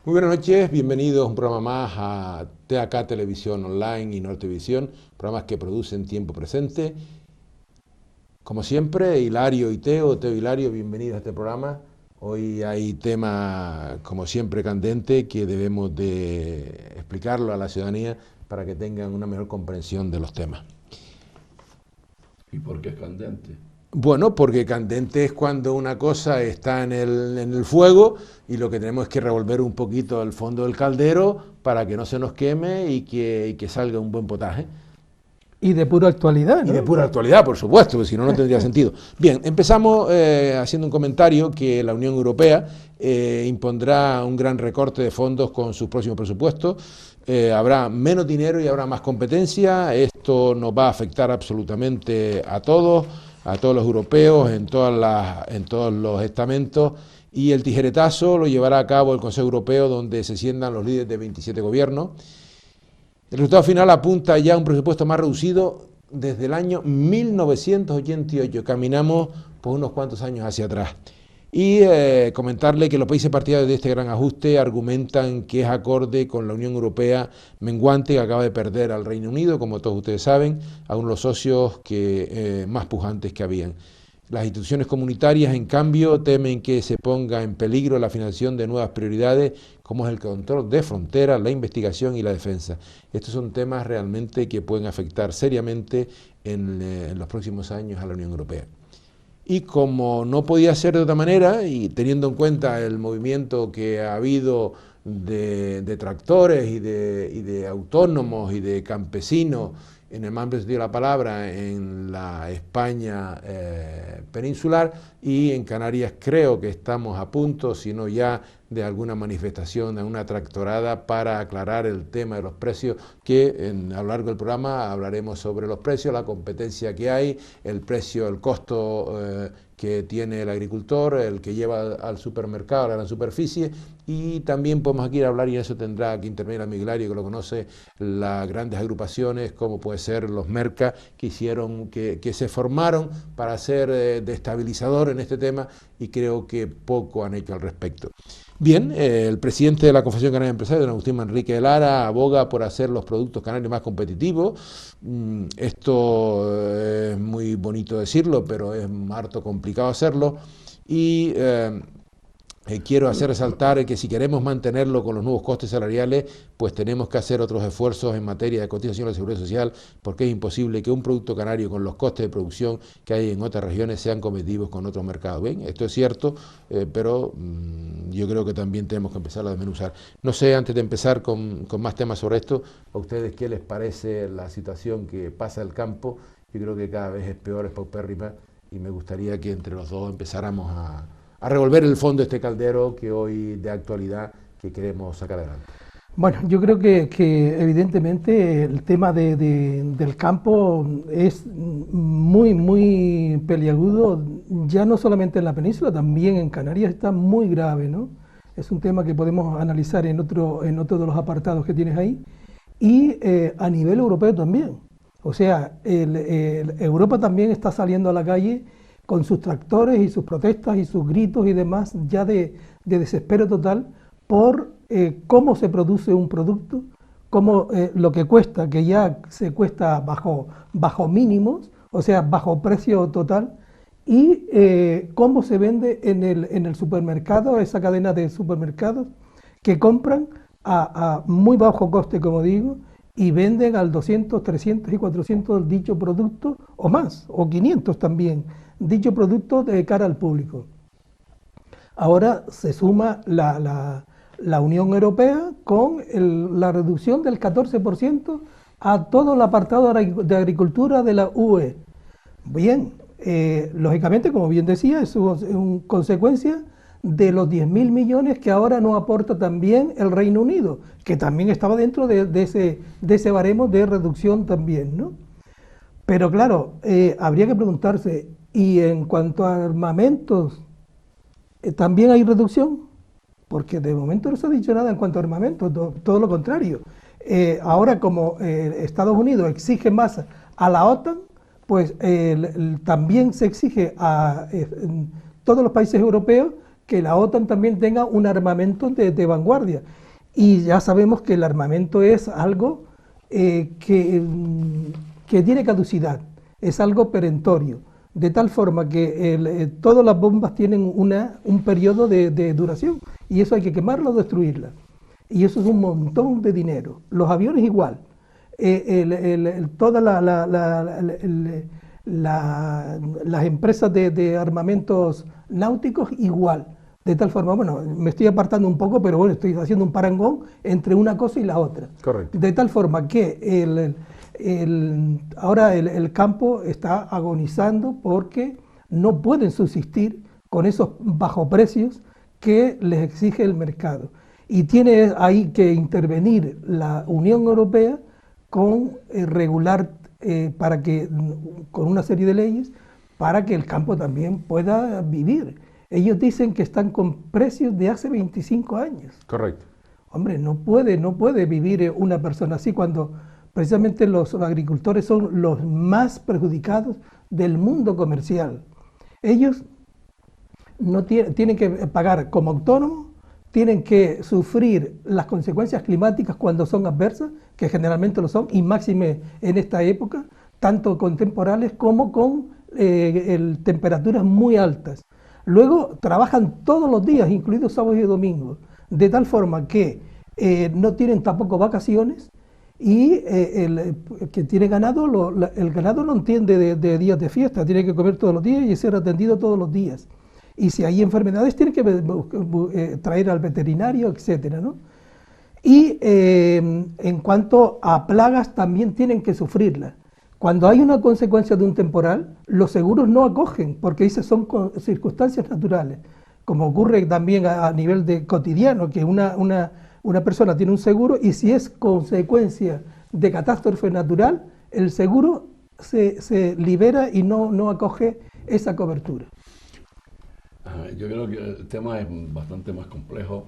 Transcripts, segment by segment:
Muy buenas noches, bienvenidos a un programa más a TAK Televisión Online y Nortevisión, programas que producen tiempo presente. Como siempre, Hilario y Teo y Hilario, bienvenidos a este programa. Hoy hay tema, como siempre, candente que debemos de explicarlo a la ciudadanía para que tengan una mejor comprensión de los temas. ¿Y por qué es candente? Bueno, porque candente es cuando una cosa está en el fuego y lo que tenemos es que revolver un poquito el fondo del caldero para que no se nos queme y que salga un buen potaje. Y de pura actualidad, Y de ¿no? pura actualidad, por supuesto, porque si no, no tendría sentido. Bien, empezamos haciendo un comentario que la Unión Europea impondrá un gran recorte de fondos con sus próximos presupuestos. Habrá menos dinero y habrá más competencia. Esto nos va a afectar absolutamente a todos los europeos, en todos los estamentos. Y el tijeretazo lo llevará a cabo el Consejo Europeo, donde se sientan los líderes de 27 gobiernos. El resultado final apunta ya a un presupuesto más reducido desde el año 1988. Caminamos por unos cuantos años hacia atrás. Y comentarle que los países partidarios de este gran ajuste argumentan que es acorde con la Unión Europea menguante que acaba de perder al Reino Unido, como todos ustedes saben, a uno de los socios más pujantes que habían. Las instituciones comunitarias, en cambio, temen que se ponga en peligro la financiación de nuevas prioridades, como es el control de fronteras, la investigación y la defensa. Estos son temas realmente que pueden afectar seriamente en los próximos años a la Unión Europea. Y como no podía ser de otra manera, y teniendo en cuenta el movimiento que ha habido de tractores y de autónomos y de campesinos, en el más amplio sentido de la palabra, en la España peninsular, y en Canarias creo que estamos a punto, si no ya, de alguna manifestación, de una tractorada para aclarar el tema de los precios, que a lo largo del programa hablaremos sobre los precios, la competencia que hay, el precio, el costo que tiene el agricultor, el que lleva al supermercado, a la gran superficie, y también podemos aquí hablar, y eso tendrá que intervenir el Hilario, que lo conoce, las grandes agrupaciones, como puede ser los mercas, que se formaron para ser de estabilizador en este tema, y creo que poco han hecho al respecto. Bien, el presidente de la Confederación Canaria de Empresarios, don Agustín Manrique de Lara, aboga por hacer los productos canarios más competitivos. Esto es muy bonito decirlo, pero es harto complicado hacerlo. Y quiero hacer resaltar que si queremos mantenerlo con los nuevos costes salariales, pues tenemos que hacer otros esfuerzos en materia de cotización a la seguridad social, porque es imposible que un producto canario con los costes de producción que hay en otras regiones sean competitivos con otros mercados. Bien, esto es cierto, pero yo creo que también tenemos que empezar a desmenuzar. No sé, antes de empezar con más temas sobre esto, a ustedes qué les parece la situación que pasa el campo. Yo creo que cada vez es peor, es paupérrima, y me gustaría que entre los dos empezáramos a revolver el fondo de este caldero que hoy de actualidad que queremos sacar adelante. Bueno, yo creo que evidentemente el tema del campo es muy peliagudo, ya no solamente en la península, también en Canarias está muy grave, ¿no? Es un tema que podemos analizar en otro de los apartados que tienes ahí, y a nivel europeo también. O sea, Europa también está saliendo a la calle con sus tractores y sus protestas y sus gritos y demás, ya de desespero total por cómo se produce un producto, cómo lo que cuesta, que ya se cuesta bajo mínimos, o sea, bajo precio total, y cómo se vende en el supermercado, esa cadena de supermercados que compran a muy bajo coste, como digo, y venden al 200, 300 y 400 dicho producto, o más, o 500 también, dicho producto de cara al público. Ahora se suma la Unión Europea con la reducción del 14% a todo el apartado de agricultura de la UE. Bien, lógicamente, como bien decía, eso es una consecuencia de los 10.000 millones que ahora nos aporta también el Reino Unido, que también estaba dentro de ese baremo de reducción también, ¿no? Pero claro, habría que preguntarse, ¿y en cuanto a armamentos, también hay reducción? Porque de momento no se ha dicho nada en cuanto a armamentos, todo lo contrario. Ahora, como Estados Unidos exige más a la OTAN, pues también se exige a todos los países europeos que la OTAN también tenga un armamento de vanguardia. Y ya sabemos que el armamento es algo que tiene caducidad, es algo perentorio, de tal forma que todas las bombas tienen un periodo de duración, y eso hay que quemarla o destruirla. Y eso es un montón de dinero. Los aviones igual. Todas las empresas de armamentos náuticos igual. De tal forma, bueno, me estoy apartando un poco, pero bueno, estoy haciendo un parangón entre una cosa y la otra. Correcto. De tal forma que ahora el campo está agonizando porque no pueden subsistir con esos bajos precios que les exige el mercado. Y tiene ahí que intervenir la Unión Europea con regular para que, con una serie de leyes para que el campo también pueda vivir. Ellos dicen que están con precios de hace 25 años. Correcto. Hombre, no puede vivir una persona así cuando precisamente los agricultores son los más perjudicados del mundo comercial. Ellos no tienen que pagar como autónomos, tienen que sufrir las consecuencias climáticas cuando son adversas, que generalmente lo son, y máxime en esta época, tanto con temporales como con temperaturas muy altas. Luego trabajan todos los días, incluidos sábados y domingos, de tal forma que no tienen tampoco vacaciones, y el que tiene ganado, el ganado no entiende de días de fiesta, tiene que comer todos los días y ser atendido todos los días. Y si hay enfermedades, tiene que traer al veterinario, etcétera, ¿no? Y en cuanto a plagas, también tienen que sufrirlas. Cuando hay una consecuencia de un temporal, los seguros no acogen, porque esas son circunstancias naturales, como ocurre también a nivel de cotidiano, que una persona tiene un seguro y si es consecuencia de catástrofe natural, el seguro se libera y no acoge esa cobertura. Yo creo que el tema es bastante más complejo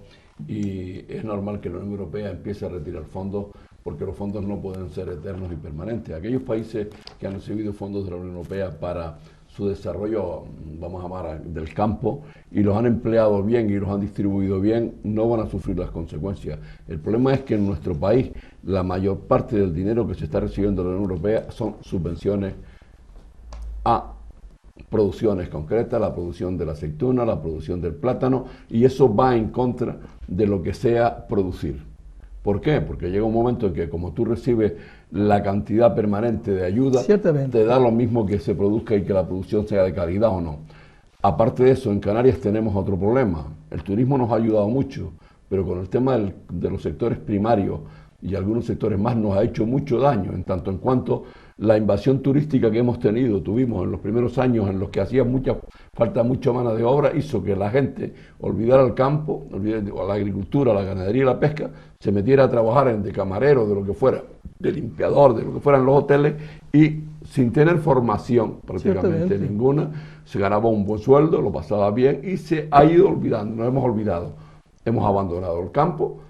y es normal que la Unión Europea empiece a retirar fondos porque los fondos no pueden ser eternos y permanentes. Aquellos países que han recibido fondos de la Unión Europea para su desarrollo, vamos a llamar, del campo, y los han empleado bien y los han distribuido bien, no van a sufrir las consecuencias. El problema es que en nuestro país la mayor parte del dinero que se está recibiendo de la Unión Europea son subvenciones a producciones concretas, la producción de la aceituna, la producción del plátano, y eso va en contra de lo que sea producir. ¿Por qué? Porque llega un momento en que como tú recibes la cantidad permanente de ayuda, te da lo mismo que se produzca y que la producción sea de calidad o no. Aparte de eso, en Canarias tenemos otro problema. El turismo nos ha ayudado mucho, pero con el tema de los sectores primarios y algunos sectores más nos ha hecho mucho daño, en tanto en cuanto la invasión turística que tuvimos en los primeros años en los que hacía falta mucha mano de obra, hizo que la gente olvidara el campo, olvidara la agricultura, la ganadería y la pesca, se metiera a trabajar de camarero, de lo que fuera, de limpiador, de lo que fueran los hoteles, y sin tener formación prácticamente ninguna, se ganaba un buen sueldo, lo pasaba bien y se ha ido olvidando, nos hemos olvidado. Hemos abandonado el campo,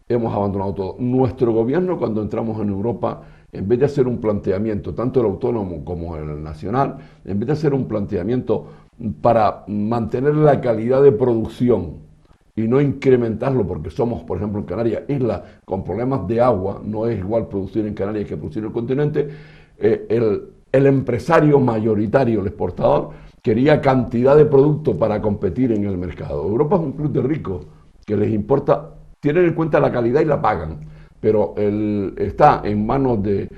hemos abandonado todo. Nuestro gobierno, cuando entramos en Europa, en vez de hacer un planteamiento, tanto el autónomo como el nacional, en vez de hacer un planteamiento para mantener la calidad de producción y no incrementarlo, porque somos, por ejemplo, en Canarias, isla con problemas de agua, no es igual producir en Canarias que producir en el continente, el empresario mayoritario, el exportador, quería cantidad de producto para competir en el mercado. Europa es un club de ricos que les importa, tienen en cuenta la calidad y la pagan, pero está en manos de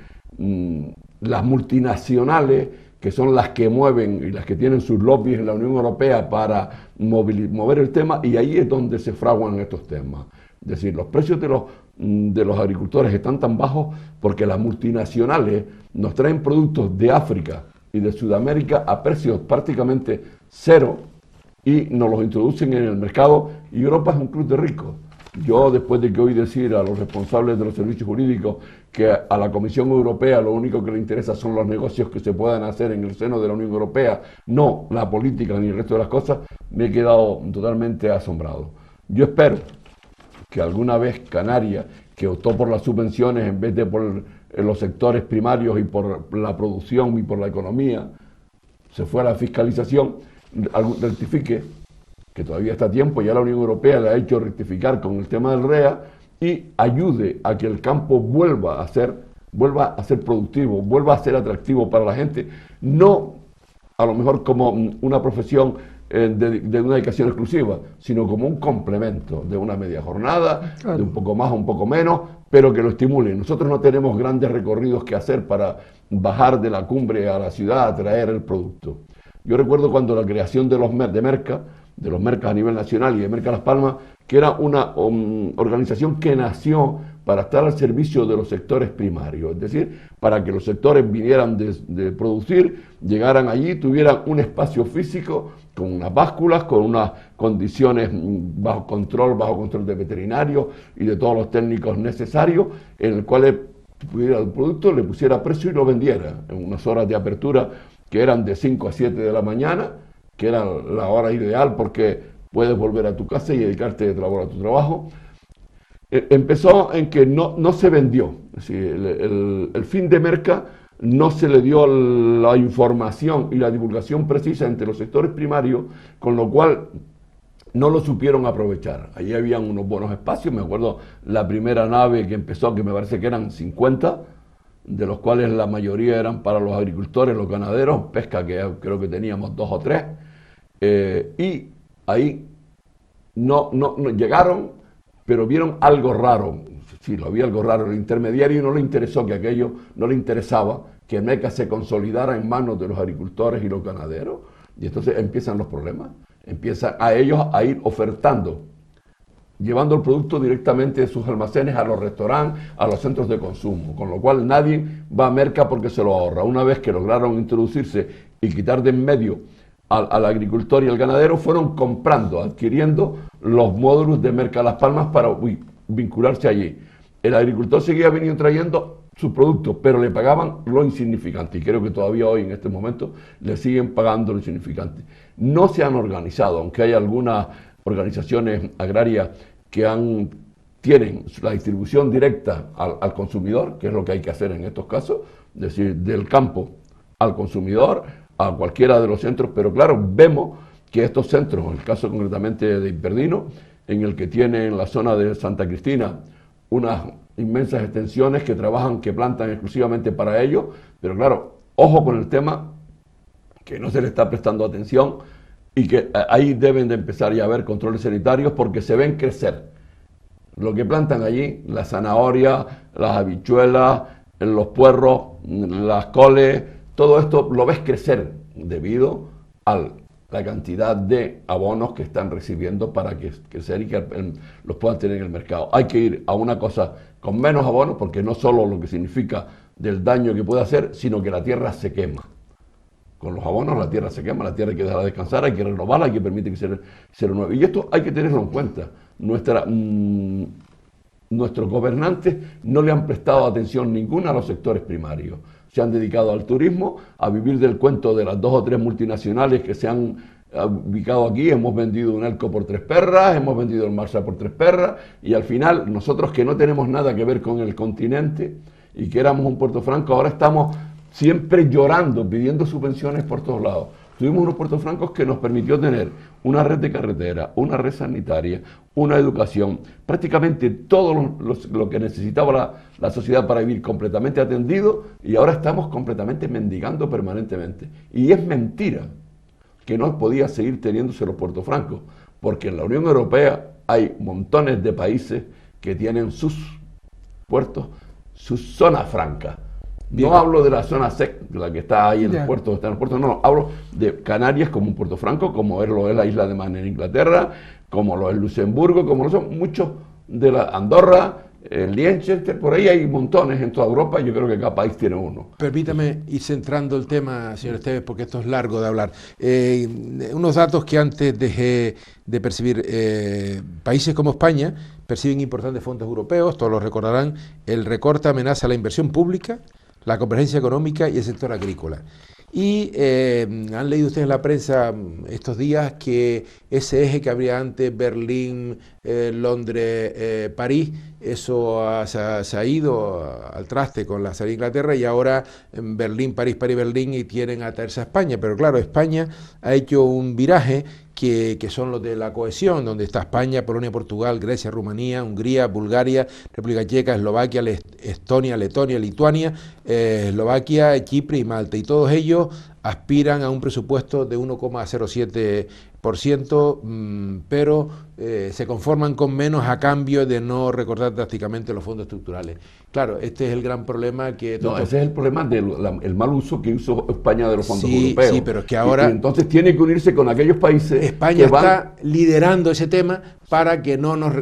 las multinacionales, que son las que mueven y las que tienen sus lobbies en la Unión Europea para mover el tema, y ahí es donde se fraguan estos temas. Es decir, los precios de los agricultores están tan bajos porque las multinacionales nos traen productos de África y de Sudamérica a precios prácticamente cero y nos los introducen en el mercado, y Europa es un club de ricos. Yo, después de que oí decir a los responsables de los servicios jurídicos que a la Comisión Europea lo único que le interesa son los negocios que se puedan hacer en el seno de la Unión Europea, no la política ni el resto de las cosas, me he quedado totalmente asombrado. Yo espero que alguna vez Canarias, que optó por las subvenciones en vez de por los sectores primarios y por la producción y por la economía, se fue a la fiscalización, rectifique que todavía está a tiempo, ya la Unión Europea le ha hecho rectificar con el tema del REA y ayude a que el campo vuelva a ser productivo, vuelva a ser atractivo para la gente, no a lo mejor como una profesión de una dedicación exclusiva, sino como un complemento de una media jornada, claro, de un poco más o un poco menos, pero que lo estimule. Nosotros no tenemos grandes recorridos que hacer para bajar de la cumbre a la ciudad a traer el producto. Yo recuerdo cuando la creación de los mercas a nivel nacional y de Merca Las Palmas, que era una organización que nació para estar al servicio de los sectores primarios, es decir, para que los sectores vinieran de producir, llegaran allí, tuvieran un espacio físico con unas básculas, con unas condiciones bajo control de veterinarios y de todos los técnicos necesarios, en el cual tuviera el producto, le pusiera precio y lo vendiera en unas horas de apertura que eran de 5 a 7 de la mañana, que era la hora ideal porque puedes volver a tu casa y dedicarte de trabajo a tu trabajo. Empezó en que no se vendió, es decir, el fin de Merca no se le dio la información y la divulgación precisa entre los sectores primarios, con lo cual no lo supieron aprovechar. Allí habían unos buenos espacios, me acuerdo la primera nave que empezó, que me parece que eran 50, de los cuales la mayoría eran para los agricultores, los ganaderos, pesca que creo que teníamos 2 o 3, y ahí no llegaron, pero vieron algo raro. Sí, lo había algo raro. El intermediario no le interesó que aquello, no le interesaba que Meca se consolidara en manos de los agricultores y los ganaderos, y entonces empiezan los problemas. Empiezan a ellos a ir ofertando, llevando el producto directamente de sus almacenes a los restaurantes, a los centros de consumo, con lo cual nadie va a Merca porque se lo ahorra. Una vez que lograron introducirse y quitar de en medio al agricultor y al ganadero, fueron comprando, adquiriendo los módulos de Merca Las Palmas para vincularse allí. El agricultor seguía viniendo trayendo sus productos, pero le pagaban lo insignificante, y creo que todavía hoy en este momento le siguen pagando lo insignificante. No se han organizado, aunque hay algunas organizaciones agrarias que tienen la distribución directa al consumidor, que es lo que hay que hacer en estos casos, es decir, del campo al consumidor, a cualquiera de los centros, pero claro, vemos que estos centros, en el caso concretamente de Imperdino, en el que tiene en la zona de Santa Cristina unas inmensas extensiones que plantan exclusivamente para ellos, pero claro, ojo con el tema que no se le está prestando atención y que ahí deben de empezar ya a haber controles sanitarios porque se ven crecer. Lo que plantan allí, la zanahoria, las habichuelas, los puerros, las coles, todo esto lo ves crecer debido a la cantidad de abonos que están recibiendo para crecer y que los puedan tener en el mercado. Hay que ir a una cosa con menos abonos, porque no solo lo que significa del daño que puede hacer, sino que la tierra se quema. Con los abonos la tierra se quema, la tierra hay que dejarla descansar, hay que renovarla, hay que permitir que se renueve. Y esto hay que tenerlo en cuenta. Nuestros gobernantes no le han prestado atención ninguna a los sectores primarios. Se han dedicado al turismo, a vivir del cuento de las 2 o 3 multinacionales que se han ubicado aquí. Hemos vendido un Elco por 3 perras, hemos vendido el Marsa por 3 perras, y al final nosotros, que no tenemos nada que ver con el continente y que éramos un Puerto Franco, ahora estamos siempre llorando, pidiendo subvenciones por todos lados. Tuvimos unos Puerto Francos que nos permitió tener una red de carretera, una red sanitaria, una educación, prácticamente todo lo que necesitaba la sociedad para vivir completamente atendido, y ahora estamos completamente mendigando permanentemente. Y es mentira que no podía seguir teniéndose los Puerto Francos, porque en la Unión Europea hay montones de países que tienen sus puertos, sus zonas francas. No hablo de la zona SEC, la que está ahí en los puertos, está en los puertos, no, hablo de Canarias como un Puerto Franco, como lo es la isla de Man en Inglaterra, como lo es Luxemburgo, como lo son muchos de la Andorra, Liechtenstein, por ahí hay montones en toda Europa, yo creo que cada país tiene uno. Permítame ir centrando el tema, señor Esteves, porque esto es largo de hablar. Unos datos que antes dejé de percibir. Países como España perciben importantes fondos europeos, todos lo recordarán. El recorte amenaza la inversión pública, la convergencia económica y el sector agrícola. Y han leído ustedes en la prensa estos días que ese eje que habría antes, Berlín, Londres, París, eso se ha ido al traste con la salida de Inglaterra, y ahora Berlín, París, París, Berlín, y quieren atraerse a España. Pero claro, España ha hecho un viraje que son los de la cohesión, donde está España, Polonia, Portugal, Grecia, Rumanía, Hungría, Bulgaria, República Checa, Eslovaquia, Estonia, Letonia, Lituania, Eslovaquia, Chipre y Malta, y todos ellos aspiran a un presupuesto de 1,07%, pero se conforman con menos a cambio de no recortar drásticamente los fondos estructurales. Claro, este es el gran problema que... No, ese es el problema del mal uso que hizo España de los fondos europeos. Sí, pero es que ahora... Y entonces tiene que unirse con aquellos países... España está liderando ese tema para que no nos...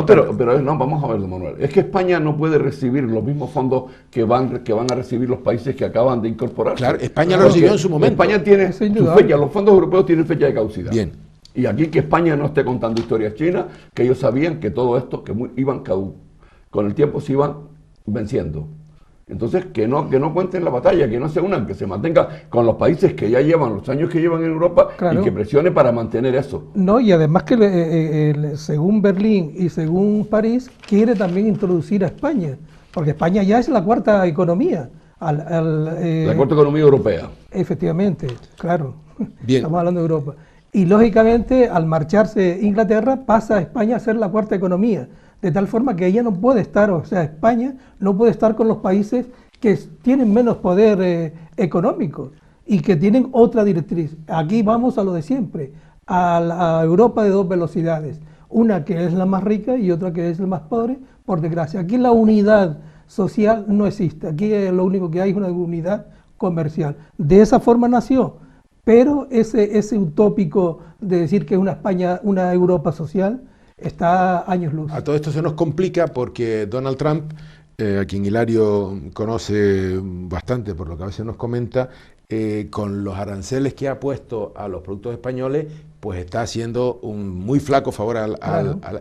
pero vamos a ver, don Manuel. Es que España no puede recibir los mismos fondos que van a recibir los países que acaban de incorporarse. Claro, España lo recibió en su momento. España tiene su fecha, los fondos europeos tienen fecha de caducidad. Bien. Y aquí que España no esté contando historias chinas, que ellos sabían que todo esto con el tiempo se iban venciendo. Entonces, que no cuenten la batalla, que no se unan, que se mantenga con los países que ya llevan los años que llevan en Europa, claro, y que presione para mantener eso. No, y además que según Berlín y según París, quiere también introducir a España, porque España ya es la cuarta economía. La cuarta economía europea. Efectivamente, claro. Bien. Estamos hablando de Europa. Y lógicamente, al marcharse Inglaterra, pasa a España a ser la cuarta economía. De tal forma que ella no puede estar, o sea, España no puede estar con los países que tienen menos poder económico y que tienen otra directriz. Aquí vamos a lo de siempre, a Europa de dos velocidades, una que es la más rica y otra que es la más pobre, por desgracia. Aquí la unidad social no existe, aquí lo único que hay es una unidad comercial. De esa forma nació, pero ese utópico de decir que es una España, una Europa social, está años luz. A todo esto se nos complica porque Donald Trump, a quien Hilario conoce bastante por lo que a veces nos comenta, con los aranceles que ha puesto a los productos españoles, pues está haciendo un muy flaco favor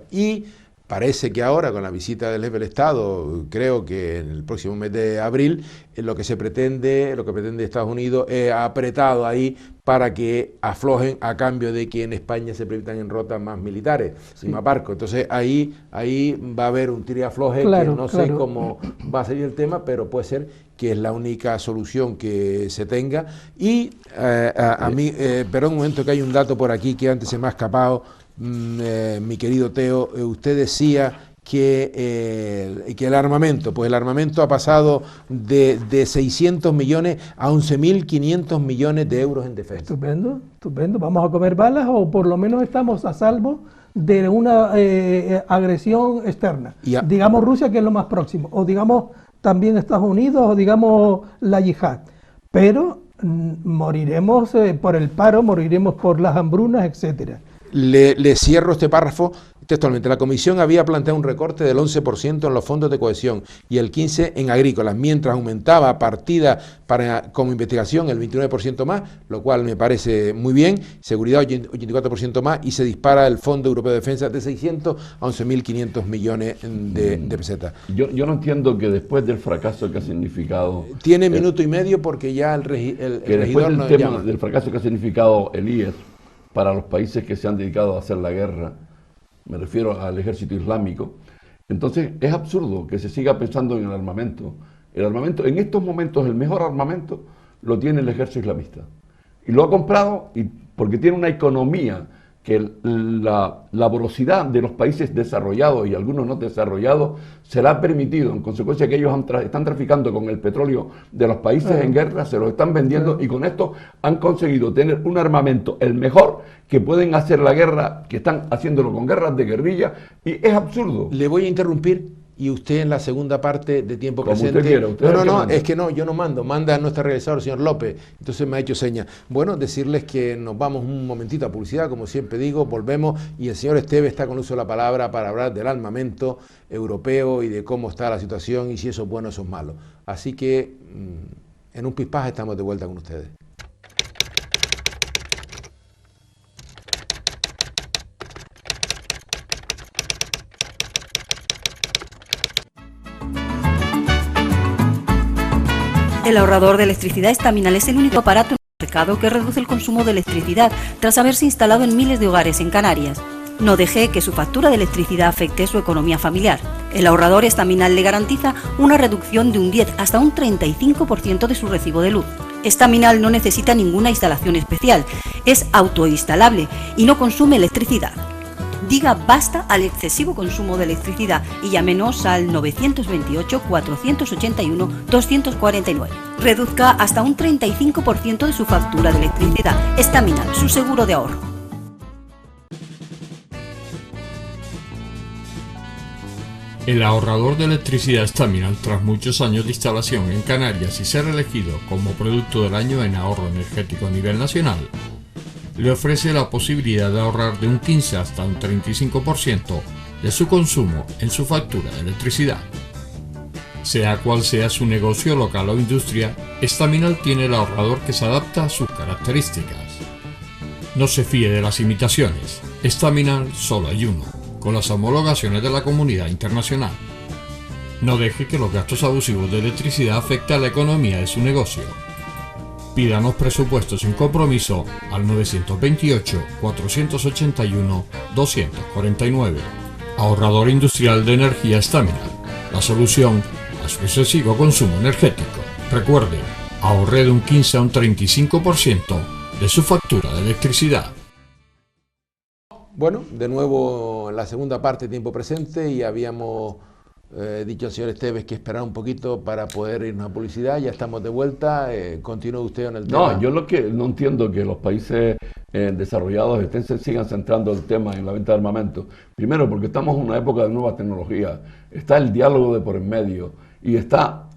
y parece que ahora, con la visita del jefe del Estado, creo que en el próximo mes de abril, lo que pretende Estados Unidos es apretado ahí para que aflojen a cambio de que en España se permitan en rutas más militares y más barcos. Entonces ahí va a haber un tira y afloje, que no sé cómo va a salir el tema, pero puede ser que es la única solución que se tenga. Y a mí, perdón un momento, que hay un dato por aquí que antes se me ha escapado. Mi querido Teo, usted decía que el armamento, pues el armamento ha pasado de 600 millones a 11.500 millones de euros en defensa. Estupendo, estupendo. ¿Vamos a comer balas o por lo menos estamos a salvo de una agresión externa? Digamos Rusia, que es lo más próximo, o digamos también Estados Unidos, o digamos la yihad. Pero moriremos por el paro, moriremos por las hambrunas, etcétera. Le cierro este párrafo textualmente. La Comisión había planteado un recorte del 11% en los fondos de cohesión y el 15% en agrícolas, mientras aumentaba partida como investigación el 29% más, lo cual me parece muy bien, seguridad 84% más, y se dispara el Fondo Europeo de Defensa de 600 a 11.500 millones de pesetas. Yo no entiendo que después del fracaso que ha significado... Tiene minuto y medio porque ya el regidor nos llama. Del fracaso que ha significado el IES para los países que se han dedicado a hacer la guerra, me refiero al ejército islámico, entonces es absurdo que se siga pensando en el armamento. El armamento, en estos momentos, el mejor armamento lo tiene el ejército islamista. Y lo ha comprado porque tiene una economía que la voracidad de los países desarrollados y algunos no desarrollados se la ha permitido, en consecuencia que ellos están traficando con el petróleo de los países en guerra, se lo están vendiendo y con esto han conseguido tener un armamento, el mejor, que pueden hacer la guerra, que están haciéndolo con guerras de guerrilla, y es absurdo. Le voy a interrumpir y usted en la segunda parte de tiempo como presente... Usted quiera, usted no, es que no, yo no mando, manda nuestro realizador, el señor López, entonces me ha hecho señas. Bueno, decirles que nos vamos un momentito a publicidad, como siempre digo, volvemos y el señor Esteve está con uso de la palabra para hablar del armamento europeo y de cómo está la situación y si eso es bueno o eso es malo. Así que en un pispás estamos de vuelta con ustedes. El ahorrador de electricidad Estaminal es el único aparato en el mercado que reduce el consumo de electricidad tras haberse instalado en miles de hogares en Canarias. No deje que su factura de electricidad afecte su economía familiar. El ahorrador Estaminal le garantiza una reducción de un 10 hasta un 35% de su recibo de luz. Estaminal no necesita ninguna instalación especial, es autoinstalable y no consume electricidad. Diga basta al excesivo consumo de electricidad y llámenos al 928-481-249. Reduzca hasta un 35% de su factura de electricidad. Estaminal, su seguro de ahorro. El ahorrador de electricidad Estaminal, tras muchos años de instalación en Canarias y ser elegido como producto del año en ahorro energético a nivel nacional, le ofrece la posibilidad de ahorrar de un 15 hasta un 35% de su consumo en su factura de electricidad. Sea cual sea su negocio local o industria, Estaminal tiene el ahorrador que se adapta a sus características. No se fíe de las imitaciones, Estaminal solo hay uno, con las homologaciones de la comunidad internacional. No deje que los gastos abusivos de electricidad afecten a la economía de su negocio. Pídanos presupuestos sin compromiso al 928-481-249. Ahorrador industrial de energía Estaminal, la solución a su excesivo consumo energético. Recuerde, ahorre de un 15 a un 35% de su factura de electricidad. Bueno, de nuevo en la segunda parte, tiempo presente, y habíamos dicho al señor Esteves que esperara un poquito para poder irnos a publicidad. Ya estamos de vuelta. Continúe usted en el tema. No, yo lo que no entiendo que los países desarrollados sigan centrando el tema en la venta de armamento. Primero, porque estamos en una época de nuevas tecnologías. Está el diálogo de por en medio y se ha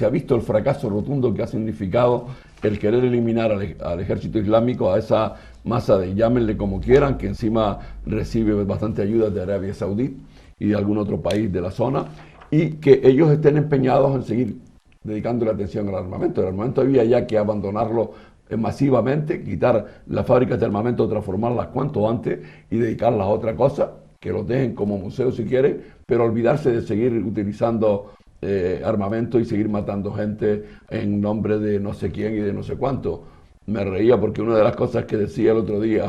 visto el fracaso rotundo que ha significado el querer eliminar al ejército islámico, a esa masa de, llámenle como quieran, que encima recibe bastante ayuda de Arabia Saudí y de algún otro país de la zona, y que ellos estén empeñados en seguir dedicando la atención al armamento. El armamento había ya que abandonarlo masivamente, quitar las fábricas de armamento, transformarlas cuanto antes y dedicarlas a otra cosa, que los dejen como museo si quieren, pero olvidarse de seguir utilizando armamento y seguir matando gente en nombre de no sé quién y de no sé cuánto. Me reía porque una de las cosas que decía el otro día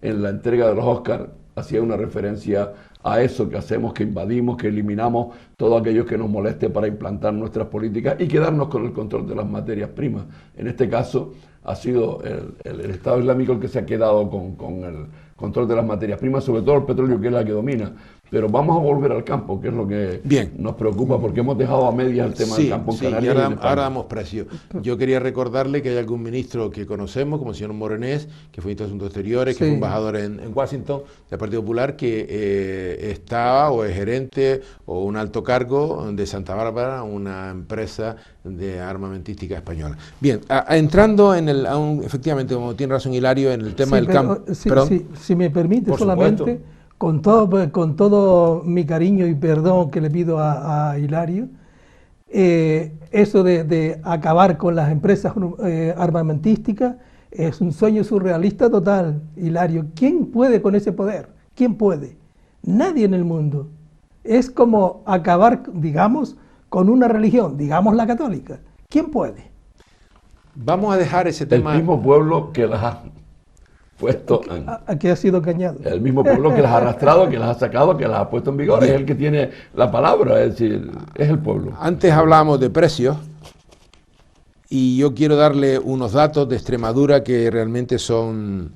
en la entrega de los Oscars hacía una referencia a eso que hacemos, que invadimos, que eliminamos todo aquello que nos moleste para implantar nuestras políticas y quedarnos con el control de las materias primas. En este caso ha sido el Estado Islámico el que se ha quedado con el control de las materias primas, sobre todo el petróleo, que es la que domina. Pero vamos a volver al campo, que es lo que nos preocupa, porque hemos dejado a medias el tema del campo en Canarias. Y ahora damos precio. Yo quería recordarle que hay algún ministro que conocemos, como el señor Morenés, que fue ministro de Asuntos Exteriores, que fue embajador en Washington, del Partido Popular, que estaba o es gerente o un alto cargo de Santa Bárbara, una empresa de armamentística española. Bien, entrando en efectivamente, como tiene razón Hilario, en el tema del campo. Si me permite, solamente, con todo mi cariño y perdón que le pido a Hilario, eso de acabar con las empresas armamentísticas es un sueño surrealista total, Hilario. ¿Quién puede con ese poder? ¿Quién puede? Nadie en el mundo. Es como acabar, digamos, con una religión, digamos la católica. ¿Quién puede? Vamos a dejar ese tema. El mismo pueblo que las ha puesto que ha sido cañado. El mismo pueblo que las ha arrastrado, que las ha sacado, que las ha puesto en vigor. Es el que tiene la palabra, es decir, es el pueblo. Antes hablábamos de precios y yo quiero darle unos datos de Extremadura que realmente son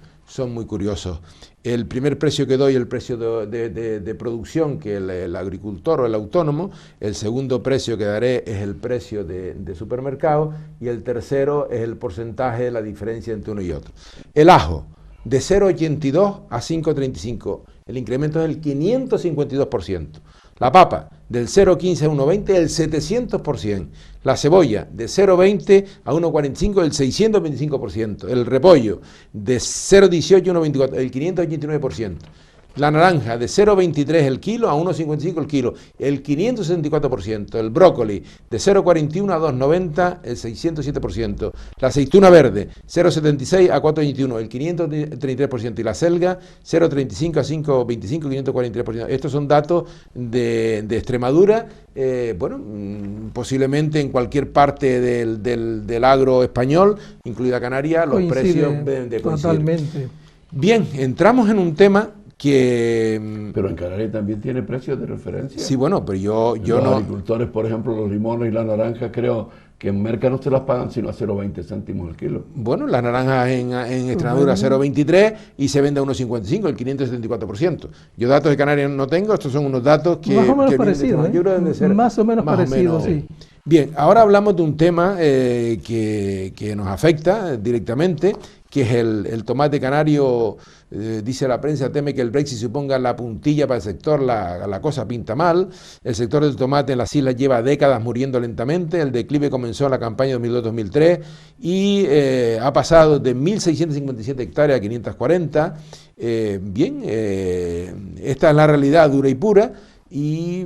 muy curiosos. El primer precio que doy es el precio de producción, que el agricultor o el autónomo. El segundo precio que daré es el precio de supermercado. Y el tercero es el porcentaje de la diferencia entre uno y otro. El ajo, de 0,82 a 5,35. El incremento es el 552%. La papa, del 0,15 a 1,20, el 700%. La cebolla, de 0,20 a 1,45, el 625%. El repollo, de 0,18 a 1,24, el 589%. La naranja, de 0,23 el kilo a 1,55 el kilo, el 564%. El brócoli, de 0,41 a 2,90, el 607%. La aceituna verde, 0,76 a 4,21, el 533%. Y la selga, 0,35 a 5,25, 543%. Estos son datos de Extremadura. Posiblemente en cualquier parte del agro español, incluida Canarias, los precios deben de coincidir. Totalmente. Bien, entramos en un tema que... Pero en Canarias también tiene precios de referencia. Sí, bueno, pero yo los no... agricultores, por ejemplo, los limones y la naranja, creo que en Merca no se las pagan sino a 0,20 céntimos el kilo. Bueno, las naranjas en Extremadura 0,23 y se vende a 1,55, el 574%. Yo datos de Canarias no tengo, estos son unos datos que... Más o menos parecidos, más o menos parecidos, sí. Bien, ahora hablamos de un tema que nos afecta directamente, que es el tomate canario. Dice la prensa, teme que el Brexit suponga la puntilla para el sector, la cosa pinta mal. El sector del tomate en las islas lleva décadas muriendo lentamente. El declive comenzó en la campaña 2002-2003 y ha pasado de 1.657 hectáreas a 540. Esta es la realidad dura y pura y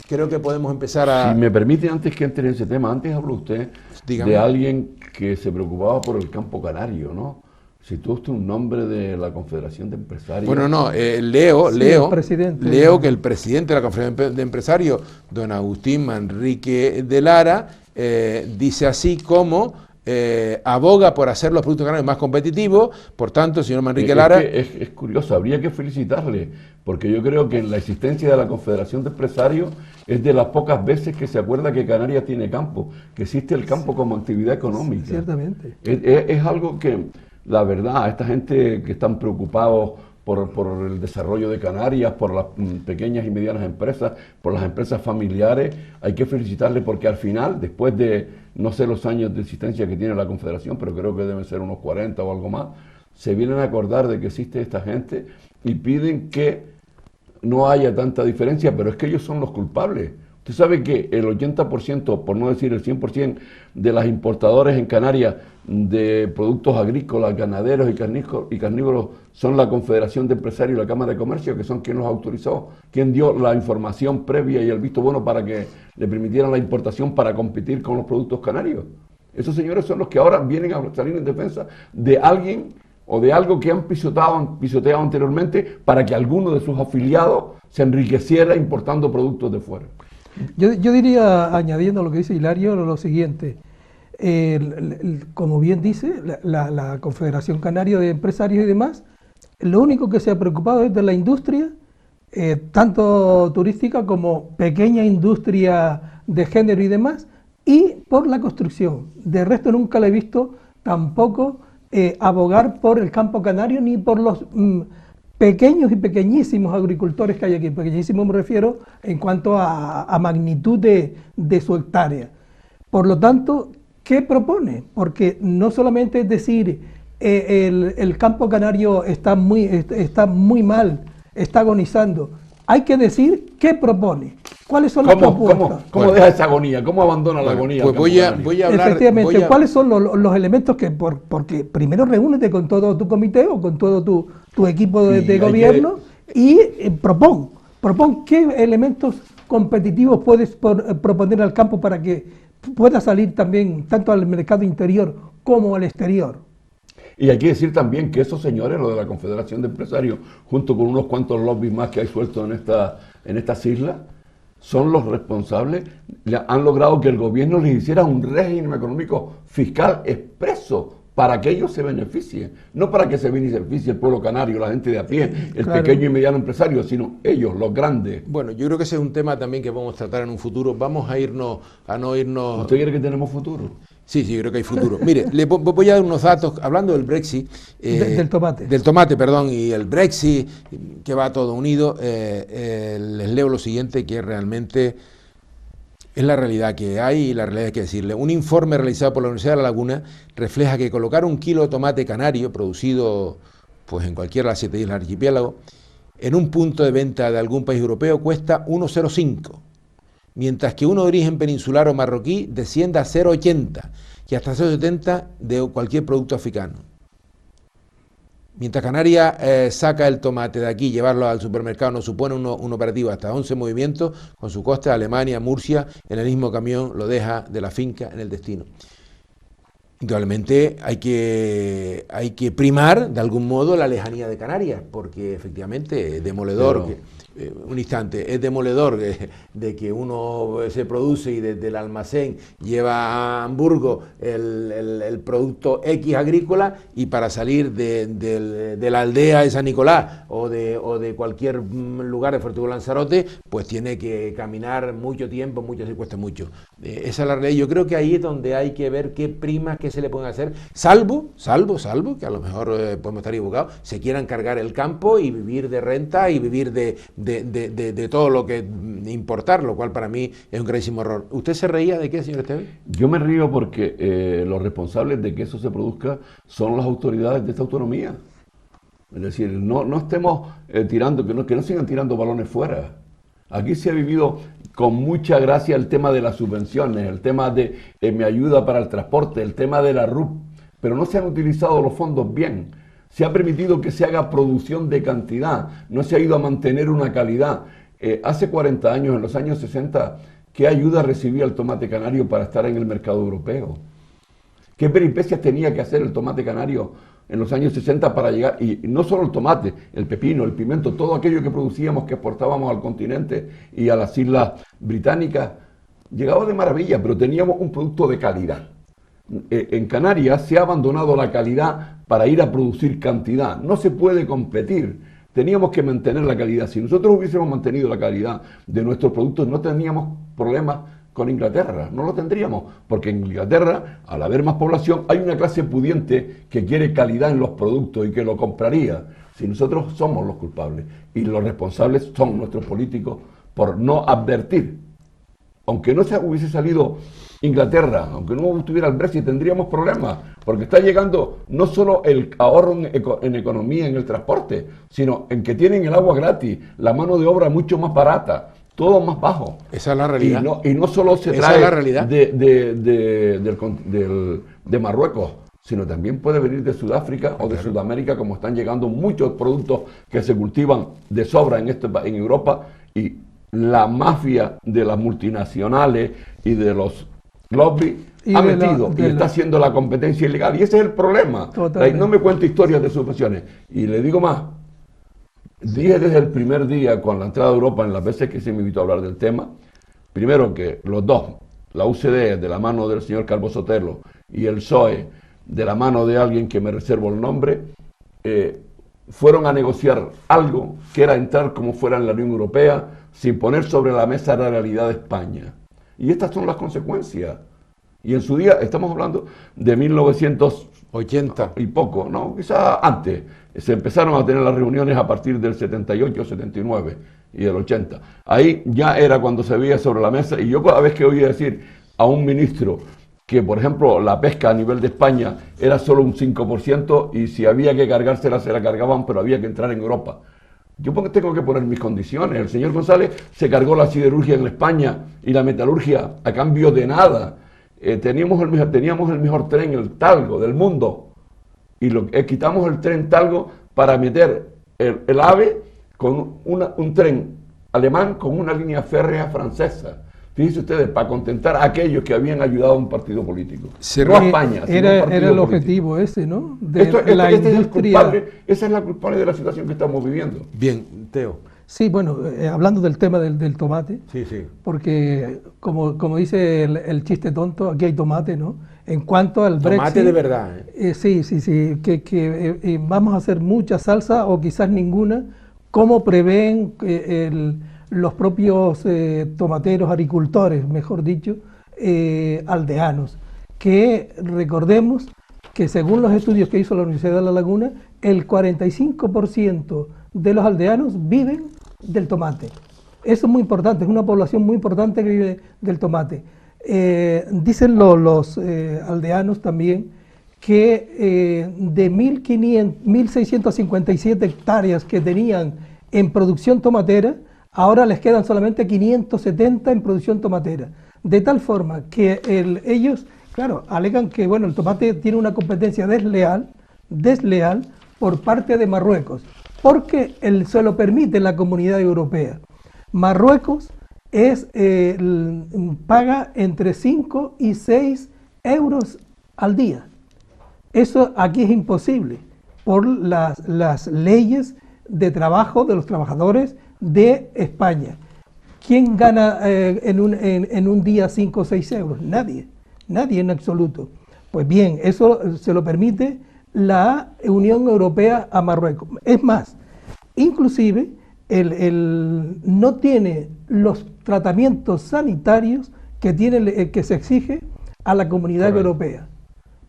creo que podemos empezar a... Si me permite, antes que entre en ese tema, antes habló usted de alguien que se preocupaba por el campo canario, ¿no? Citó usted un nombre de la Confederación de Empresarios. Bueno, no, leo que el presidente de la Confederación de Empresarios, don Agustín Manrique de Lara, dice así como aboga por hacer los productos canarios más competitivos. Por tanto, señor Manrique Lara... Es curioso, habría que felicitarle, porque yo creo que en la existencia de la Confederación de Empresarios es de las pocas veces que se acuerda que Canarias tiene campo, que existe el campo como actividad económica. Ciertamente. Es algo que... La verdad, esta gente que están preocupados por el desarrollo de Canarias, por las pequeñas y medianas empresas, por las empresas familiares, hay que felicitarle porque al final, después de, no sé los años de existencia que tiene la Confederación, pero creo que deben ser unos 40 o algo más, se vienen a acordar de que existe esta gente y piden que no haya tanta diferencia, pero es que ellos son los culpables. Usted sabe que el 80%, por no decir el 100%, de las importadoras en Canarias de productos agrícolas, ganaderos y carnívoros son la Confederación de Empresarios y la Cámara de Comercio, que son quien los autorizó, quien dio la información previa y el visto bueno para que le permitieran la importación para competir con los productos canarios. Esos señores son los que ahora vienen a salir en defensa de alguien o de algo que han pisoteado anteriormente para que alguno de sus afiliados se enriqueciera importando productos de fuera. Yo diría, añadiendo a lo que dice Hilario, lo siguiente. Como bien dice, la Confederación Canaria de Empresarios y demás, lo único que se ha preocupado es de la industria, tanto turística como pequeña industria de género y demás, y por la construcción. De resto nunca le he visto tampoco abogar por el campo canario ni por los pequeños y pequeñísimos agricultores que hay aquí. Pequeñísimos me refiero en cuanto a magnitud de su hectárea. Por lo tanto, ¿qué propone? Porque no solamente es decir el campo canario está muy mal, está agonizando. Hay que decir qué propone, cuáles son las propuestas. ¿Cómo deja esa agonía? ¿Cómo abandona la agonía? Pues voy a hablar... Efectivamente, ¿cuáles son los elementos que... Porque primero reúnete con todo tu comité o con todo tu equipo de gobierno y propon qué elementos competitivos puedes proponer al campo para que pueda salir también tanto al mercado interior como al exterior. Y hay que decir también que esos señores, los de la Confederación de Empresarios, junto con unos cuantos lobbies más que hay sueltos en estas islas, son los responsables, han logrado que el gobierno les hiciera un régimen económico fiscal expreso para que ellos se beneficien, no para que se beneficie el pueblo canario, la gente de a pie, el pequeño y mediano empresario, sino ellos, los grandes. Bueno, yo creo que ese es un tema también que podemos tratar en un futuro. Vamos a no irnos... ¿Usted cree que tenemos futuro? Sí, yo creo que hay futuro. Mire, le voy a dar unos datos, hablando del Brexit... del tomate. Del tomate, perdón, y el Brexit, que va todo unido. Les leo lo siguiente, que realmente es la realidad que hay y la realidad hay que decirle. Un informe realizado por la Universidad de La Laguna refleja que colocar un kilo de tomate canario, producido pues en cualquiera de las 7 islas del archipiélago, en un punto de venta de algún país europeo cuesta 1,05, mientras que uno de origen peninsular o marroquí desciende a 0,80 y hasta 0,70 de cualquier producto africano. Mientras Canarias saca el tomate de aquí y llevarlo al supermercado nos supone un operativo hasta 11 movimientos, con su coste a Alemania, Murcia, en el mismo camión lo deja de la finca en el destino. Indudablemente hay que primar de algún modo la lejanía de Canarias, porque efectivamente es demoledor, un instante, es demoledor de que uno se produce y desde el almacén lleva a Hamburgo el producto X agrícola, y para salir de la aldea de San Nicolás o de cualquier lugar de Fuerte Lanzarote, pues tiene que caminar mucho tiempo, se cuesta mucho. Esa es la realidad. Yo creo que ahí es donde hay que ver qué primas que se le pueden hacer, salvo que a lo mejor podemos estar equivocados, se quieran cargar el campo y vivir de renta y vivir de todo lo que importar, lo cual para mí es un gravísimo error. ¿Usted se reía de qué, señor Esteban? Yo me río porque los responsables de que eso se produzca son las autoridades de esta autonomía. Es decir, no estemos tirando, que no sigan tirando balones fuera. Aquí se ha vivido con mucha gracia el tema de las subvenciones, el tema de mi ayuda para el transporte, el tema de la RUP, pero no se han utilizado los fondos bien. Se ha permitido que se haga producción de cantidad, no se ha ido a mantener una calidad. Hace 40 años, en los años 60, ¿qué ayuda recibía el tomate canario para estar en el mercado europeo? ¿Qué peripecias tenía que hacer el tomate canario en los años 60 para llegar? Y no solo el tomate, el pepino, el pimiento, todo aquello que producíamos, que exportábamos al continente y a las islas británicas, llegaba de maravilla, pero teníamos un producto de calidad. En Canarias se ha abandonado la calidad para ir a producir cantidad. No se puede competir. Teníamos que mantener la calidad. Si nosotros hubiésemos mantenido la calidad de nuestros productos, no tendríamos problemas con Inglaterra. No lo tendríamos, porque en Inglaterra, al haber más población, hay una clase pudiente que quiere calidad en los productos y que lo compraría. Si nosotros somos los culpables y los responsables son nuestros políticos por no advertir. Aunque no se hubiese salido Inglaterra, aunque no tuviera el Brexit, tendríamos problemas, porque está llegando no solo el ahorro en economía, en el transporte, sino en que tienen el agua gratis, la mano de obra mucho más barata, todo más bajo. Esa es la realidad. Y no solo se Esa trae es la realidad. de Marruecos, sino también puede venir de Sudáfrica o de Sudamérica, como están llegando muchos productos que se cultivan de sobra en Europa, y la mafia de las multinacionales y de los lobby ha metido y está haciendo la competencia ilegal, y ese es el problema. No me cuente historias de subvenciones. Y le digo más, dije desde el primer día con la entrada de Europa, en las veces que se me invitó a hablar del tema, primero que los dos, la UCD de la mano del señor Calvo Sotelo y el PSOE de la mano de alguien que me reservo el nombre, fueron a negociar algo que era entrar como fuera en la Unión Europea sin poner sobre la mesa la realidad de España. Y estas son las consecuencias. Y en su día, estamos hablando de 1980 y poco, ¿no? Quizás antes. Se empezaron a tener las reuniones a partir del 78, 79 y del 80. Ahí ya era cuando se veía sobre la mesa, y yo cada vez que oía decir a un ministro que, por ejemplo, la pesca a nivel de España era solo un 5%, y si había que cargársela, se la cargaban, pero había que entrar en Europa. Yo tengo que poner mis condiciones. El señor González se cargó la siderurgia en España y la metalurgia a cambio de nada. Teníamos el mejor tren, el Talgo, del mundo. Y quitamos el tren Talgo para meter el AVE con un tren alemán con una línea férrea francesa. Fíjense ustedes, para contentar a aquellos que habían ayudado a un partido político. No a España, era el objetivo ese, ¿no? La industria. Esa es la culpable de la situación que estamos viviendo. Bien, Teo. Sí, bueno, hablando del tema del tomate, sí. Porque como dice el chiste tonto, aquí hay tomate, ¿no? En cuanto al Brexit... Tomate de verdad. Sí, que vamos a hacer mucha salsa o quizás ninguna, como prevén los propios tomateros, agricultores, mejor dicho, aldeanos, que recordemos que según los estudios que hizo la Universidad de La Laguna, el 45% de los aldeanos viven del tomate. Eso es muy importante, es una población muy importante que vive del tomate. Dicen los aldeanos también que de 1.657 hectáreas que tenían en producción tomatera, ahora les quedan solamente 570 en producción tomatera. De tal forma que ellos, claro, alegan que bueno, el tomate tiene una competencia desleal por parte de Marruecos, porque se lo permite la Comunidad Europea. Marruecos paga entre 5 y 6 euros al día Eso aquí es imposible por las leyes de trabajo de los trabajadores de España. ¿Quién gana en un día 5 o 6 euros? Nadie, nadie en absoluto. Pues bien, eso se lo permite la Unión Europea a Marruecos. Es más, inclusive no tiene los tratamientos sanitarios que se exige a la Comunidad Europea.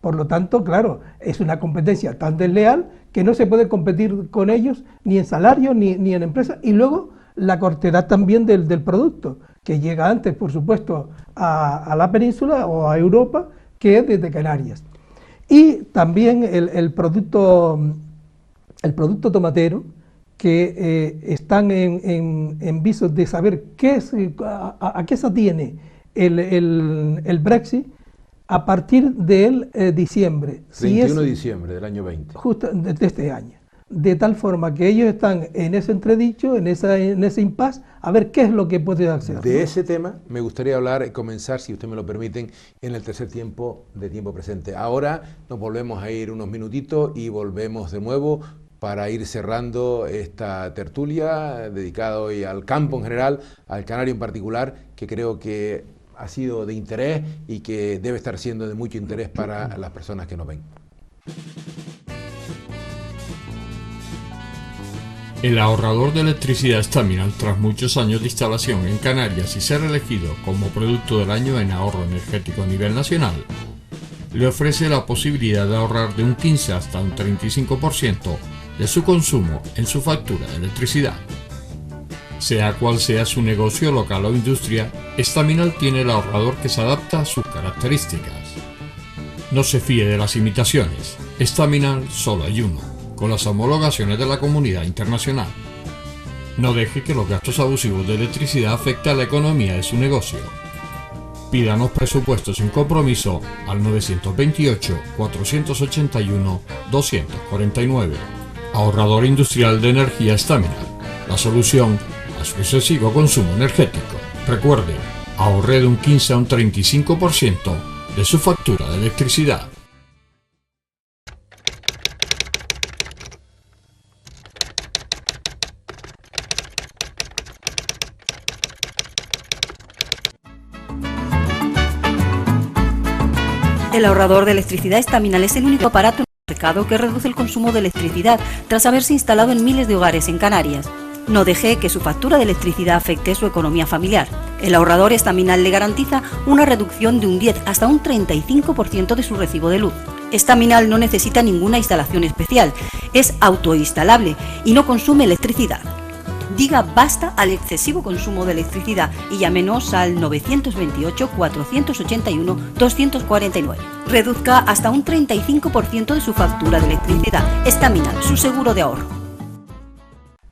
Por lo tanto, claro, es una competencia tan desleal que no se puede competir con ellos ni en salario ni en empresa. Y luego la cortedad también del producto, que llega antes, por supuesto, a la península o a Europa que desde Canarias. Y también el producto tomatero, que están en visos de saber a qué se atiene el Brexit a partir del diciembre. 31 de diciembre del año 20. Justo de este año. De tal forma que ellos están en ese entredicho, en ese impasse, a ver qué es lo que puede hacer. De ese tema me gustaría hablar y comenzar, si ustedes me lo permiten, en el tercer tiempo de Tiempo Presente. Ahora nos volvemos a ir unos minutitos y volvemos de nuevo para ir cerrando esta tertulia dedicada hoy al campo en general, al canario en particular, que creo que ha sido de interés y que debe estar siendo de mucho interés para las personas que nos ven. El ahorrador de electricidad Staminal, tras muchos años de instalación en Canarias y ser elegido como producto del año en ahorro energético a nivel nacional, le ofrece la posibilidad de ahorrar de un 15 hasta un 35% de su consumo en su factura de electricidad. Sea cual sea su negocio local o industria, Staminal tiene el ahorrador que se adapta a sus características. No se fíe de las imitaciones, Staminal solo hay uno, con las homologaciones de la comunidad internacional. No deje que los gastos abusivos de electricidad afecten a la economía de su negocio. Pídanos presupuestos sin compromiso al 928-481-249. Ahorrador industrial de energía Staminal, la solución a su excesivo consumo energético. Recuerde, ahorre de un 15 a un 35% de su factura de electricidad. El ahorrador de electricidad Staminal es el único aparato en el mercado que reduce el consumo de electricidad tras haberse instalado en miles de hogares en Canarias. No deje que su factura de electricidad afecte su economía familiar. El ahorrador Staminal le garantiza una reducción de un 10 hasta un 35% de su recibo de luz. Staminal no necesita ninguna instalación especial, es autoinstalable y no consume electricidad. Diga basta al excesivo consumo de electricidad y llámenos al 928-481-249. Reduzca hasta un 35% de su factura de electricidad. Staminal, su seguro de ahorro.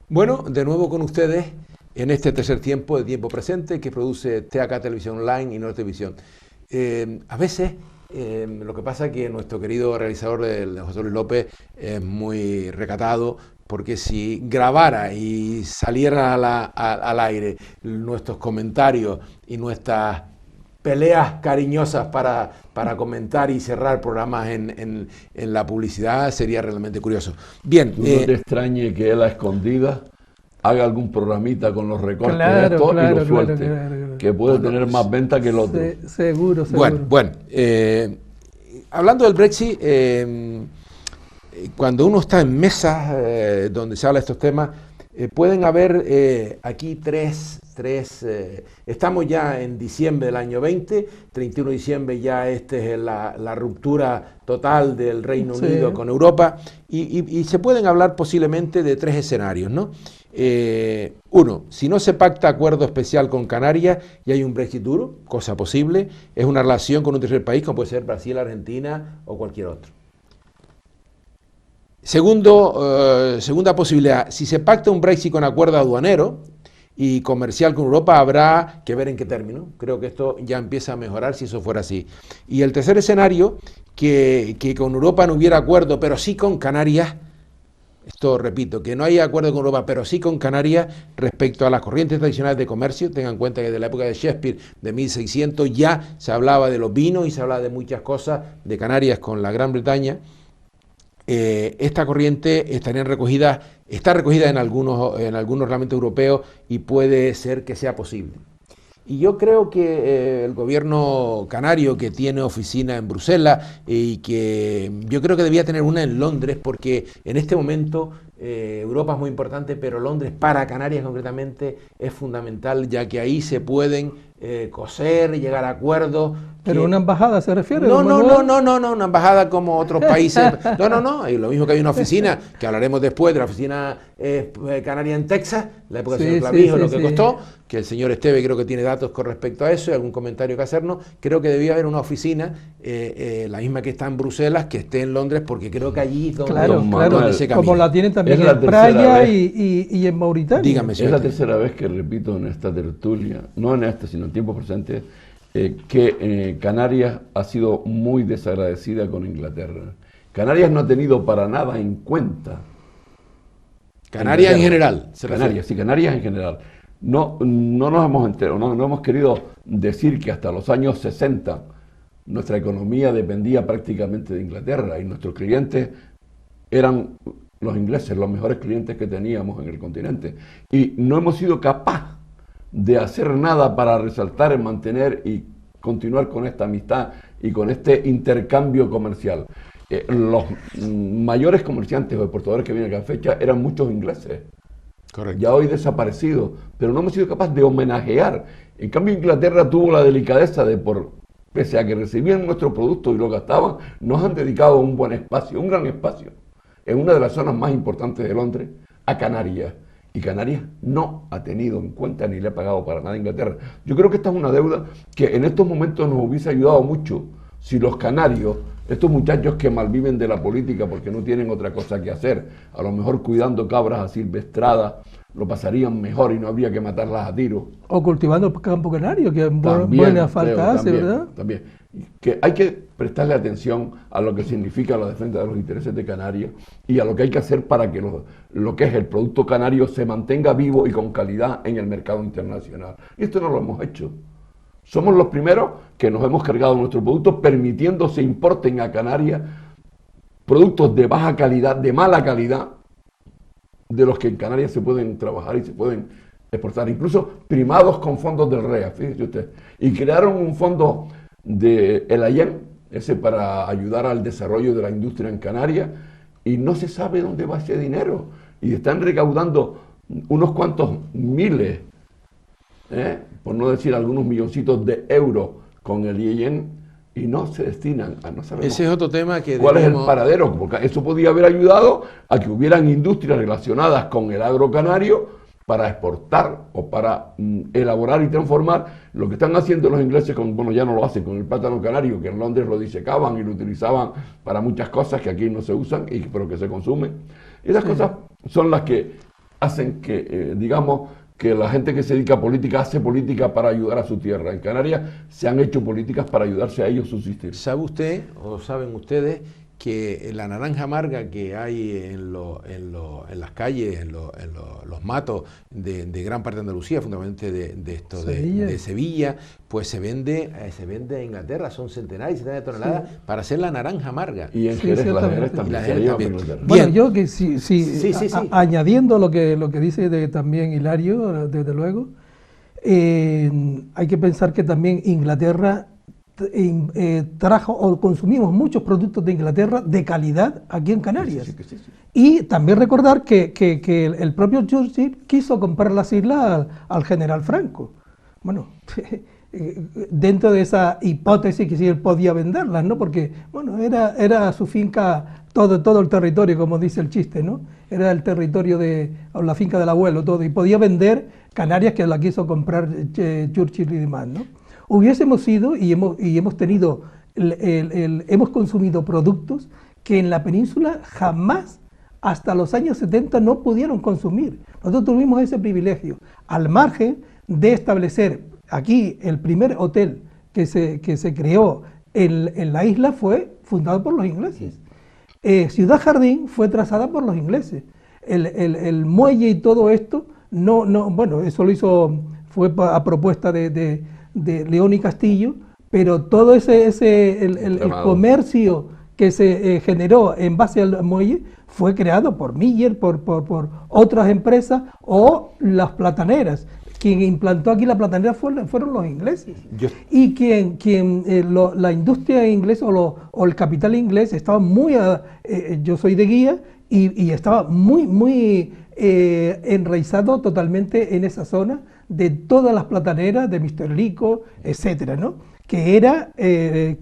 Bueno, de nuevo con ustedes en este tercer tiempo de Tiempo Presente que produce TAK Televisión Online y Nortevisión. A veces lo que pasa es que nuestro querido realizador, José Luis López, es muy recatado, porque si grabara y saliera al aire nuestros comentarios y nuestras peleas cariñosas para comentar y cerrar programas en la publicidad, sería realmente curioso. Bien. No te extrañe que él a escondidas haga algún programita con los recortes y lo suelte, claro. Que puede tener más venta que el otro. Seguro. Bueno, hablando del Brexit, cuando uno está en mesas donde se habla de estos temas, pueden haber aquí tres estamos ya en diciembre del año 20, 31 de diciembre ya es la ruptura total del Reino Unido con Europa, y se pueden hablar posiblemente de tres escenarios, ¿no? Uno, si no se pacta acuerdo especial con Canarias y hay un Brexit duro, cosa posible, es una relación con un tercer país como puede ser Brasil, Argentina o cualquier otro. Segunda posibilidad, si se pacta un Brexit con acuerdo aduanero y comercial con Europa, habrá que ver en qué término. Creo que esto ya empieza a mejorar si eso fuera así. Y el tercer escenario, que con Europa no hubiera acuerdo, pero sí con Canarias, Esto, repito, que no hay acuerdo con Europa, pero sí con Canarias respecto a las corrientes tradicionales de comercio. Tengan en cuenta que desde la época de Shakespeare, de 1600, ya se hablaba de los vinos y se hablaba de muchas cosas de Canarias con la Gran Bretaña. Esta corriente está recogida en algunos reglamentos europeos y puede ser que sea posible. Y yo creo que el gobierno canario, que tiene oficina en Bruselas y que yo creo que debía tener una en Londres, porque en este momento Europa es muy importante, pero Londres para Canarias concretamente es fundamental, ya que ahí se pueden coser, llegar a acuerdos. ¿Pero una embajada se refiere? No, una embajada como otros países. No, y lo mismo que hay una oficina, que hablaremos después de la oficina canaria en Texas, la época del señor Clavijo, lo que costó, que el señor Esteve creo que tiene datos con respecto a eso y algún comentario que hacernos. Creo que debía haber una oficina, la misma que está en Bruselas, que esté en Londres, porque creo que allí es donde se camina. Como la tienen también en Praia y en Mauritania. Dígame, es la tercera vez que repito en esta tertulia, no en esta, sino en tiempos presentes, que Canarias ha sido muy desagradecida con Inglaterra. Canarias no ha tenido para nada en cuenta. Canarias en general. Canarias en general. No nos hemos enterado, no hemos querido decir que hasta los años 60 nuestra economía dependía prácticamente de Inglaterra y nuestros clientes eran los ingleses, los mejores clientes que teníamos en el continente. Y no hemos sido capaces de hacer nada para resaltar, mantener y continuar con esta amistad y con este intercambio comercial. Los mayores comerciantes o exportadores que vienen a cada fecha eran muchos ingleses. Correcto. Ya hoy desaparecidos, pero no hemos sido capaces de homenajear. En cambio, Inglaterra tuvo la delicadeza de, pese a que recibían nuestros productos y lo gastaban, nos han dedicado un buen espacio, un gran espacio, en una de las zonas más importantes de Londres, a Canarias. Y Canarias no ha tenido en cuenta ni le ha pagado para nada a Inglaterra. Yo creo que esta es una deuda que en estos momentos nos hubiese ayudado mucho si los canarios, estos muchachos que malviven de la política porque no tienen otra cosa que hacer, a lo mejor cuidando cabras asilvestradas, lo pasarían mejor y no habría que matarlas a tiros. O cultivando el campo canario, que buena falta hace, ¿verdad? También. Que hay que prestarle atención a lo que significa la defensa de los intereses de Canarias y a lo que hay que hacer para que lo que es el producto canario se mantenga vivo y con calidad en el mercado internacional. Y esto no lo hemos hecho. Somos los primeros que nos hemos cargado nuestros productos permitiendo se importen a Canarias productos de baja calidad, de mala calidad, de los que en Canarias se pueden trabajar y se pueden exportar, incluso primados con fondos del REA, fíjese usted. Y crearon un fondo de el AYEN, ese para ayudar al desarrollo de la industria en Canarias, y no se sabe dónde va ese dinero. Y están recaudando unos cuantos miles, por no decir algunos milloncitos de euros con el IEN, y no se destinan a no saber. Ese es otro tema que ¿cuál es el paradero? Porque eso podía haber ayudado a que hubieran industrias relacionadas con el agro canario para exportar o para elaborar y transformar lo que están haciendo los ingleses con, bueno, ya no lo hacen con el plátano canario, que en Londres lo disecaban y lo utilizaban para muchas cosas que aquí no se usan, pero que se consumen. Y esas cosas son las que hacen que, digamos, que la gente que se dedica a política hace política para ayudar a su tierra. En Canarias se han hecho políticas para ayudarse a ellos a subsistir. ¿Sabe usted o saben ustedes que la naranja amarga que hay en las calles, en los matos de gran parte de Andalucía, fundamentalmente de Sevilla, pues se vende a Inglaterra, son centenares y centenares de toneladas para hacer la naranja amarga. Y en Jerez, la Jerez también. Bueno, yo que añadiendo lo que dice también Hilario, desde luego, hay que pensar que también Inglaterra trajo o consumimos muchos productos de Inglaterra de calidad aquí en Canarias. Sí. Y también recordar que el propio Churchill quiso comprar las islas al general Franco. Bueno, dentro de esa hipótesis que si él podía venderlas, ¿no? Porque, bueno, era su finca, todo el territorio, como dice el chiste, ¿no? Era el territorio o la finca del abuelo, todo, y podía vender Canarias, que la quiso comprar Churchill y demás, ¿no? Hubiésemos ido y hemos tenido, hemos consumido productos que en la península jamás, hasta los años 70, no pudieron consumir. Nosotros tuvimos ese privilegio, al margen de establecer aquí el primer hotel que se creó en la isla fue fundado por los ingleses. Ciudad Jardín fue trazada por los ingleses. El muelle y todo esto, bueno, eso fue a propuesta de León y Castillo, pero todo el comercio que se generó en base al muelle fue creado por Miller, por otras empresas o las plataneras. Quien implantó aquí la platanera fueron los ingleses. Y la industria inglesa o el capital inglés estaba muy, yo soy de guía, y estaba muy enraizado totalmente en esa zona de todas las plataneras de Mr. Lico, etcétera, ¿no? Que era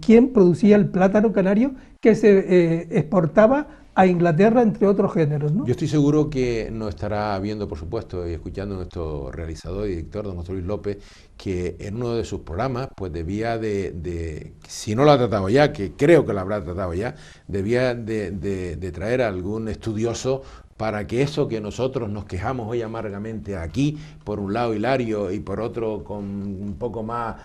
quien producía el plátano canario que se exportaba a Inglaterra, entre otros géneros, ¿no? Yo estoy seguro que nos estará viendo, por supuesto, y escuchando nuestro realizador y director, don José Luis López, que en uno de sus programas, pues debía si no lo ha tratado ya, que creo que lo habrá tratado ya, debía de traer a algún estudioso para que eso que nosotros nos quejamos hoy amargamente aquí, por un lado hilario y por otro con un poco más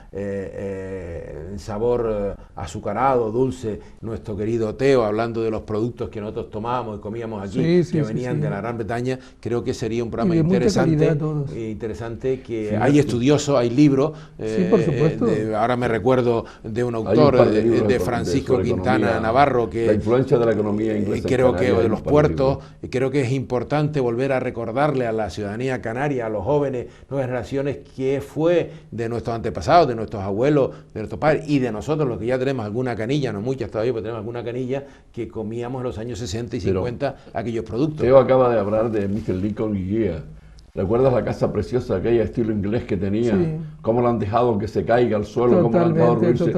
sabor azucarado, dulce, nuestro querido Teo, hablando de los productos que nosotros tomábamos y comíamos aquí, que venían de la Gran Bretaña, creo que sería un programa interesante, que hay estudiosos, hay libros, por supuesto. Ahora me recuerdo de un autor, de Francisco Quintana Navarro, que la influencia de la economía inglesa, creo que de los puertos, creo que es importante volver a recordarle a la ciudadanía canaria, a los jóvenes, nuevas generaciones, qué fue de nuestros antepasados, de nuestros abuelos, de nuestros padres y de nosotros, los que ya tenemos alguna canilla, no muchas todavía, pero tenemos alguna canilla, que comíamos en los años 60 y 50 aquellos productos. Teo acaba de hablar de Mr. Lincoln y Guía. ¿Recuerdas la casa preciosa, aquella estilo inglés que tenía? Sí. ¿Cómo la han dejado que se caiga al suelo? ¿Cómo la han dejado ruirse?